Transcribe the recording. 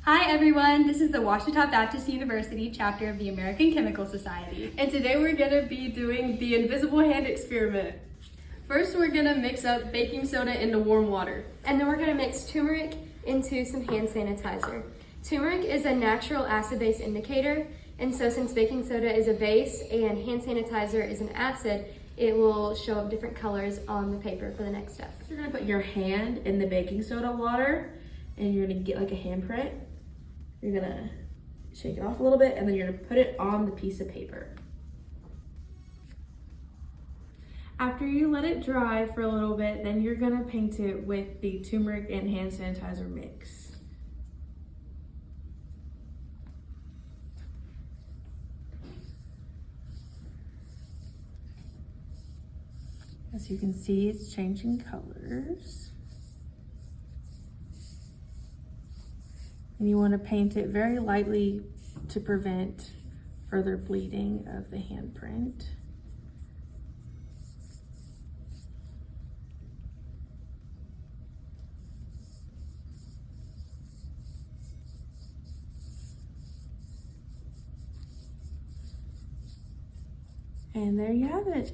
Hi everyone, this is the Ouachita Baptist University chapter of the American Chemical Society. And today we're gonna be doing the invisible hand experiment. First, we're gonna mix up baking soda into warm water. And then we're gonna mix turmeric into some hand sanitizer. Turmeric is a natural acid-base indicator, and so since baking soda is a base and hand sanitizer is an acid, it will show up different colors on the paper for the next step. You're gonna put your hand in the baking soda water and you're gonna get like a handprint. You're gonna shake it off a little bit and then you're gonna put it on the piece of paper. After you let it dry for a little bit, then you're gonna paint it with the turmeric and hand sanitizer mix. As you can see, it's changing colors. And you want to paint it very lightly to prevent further bleeding of the handprint. And there you have it.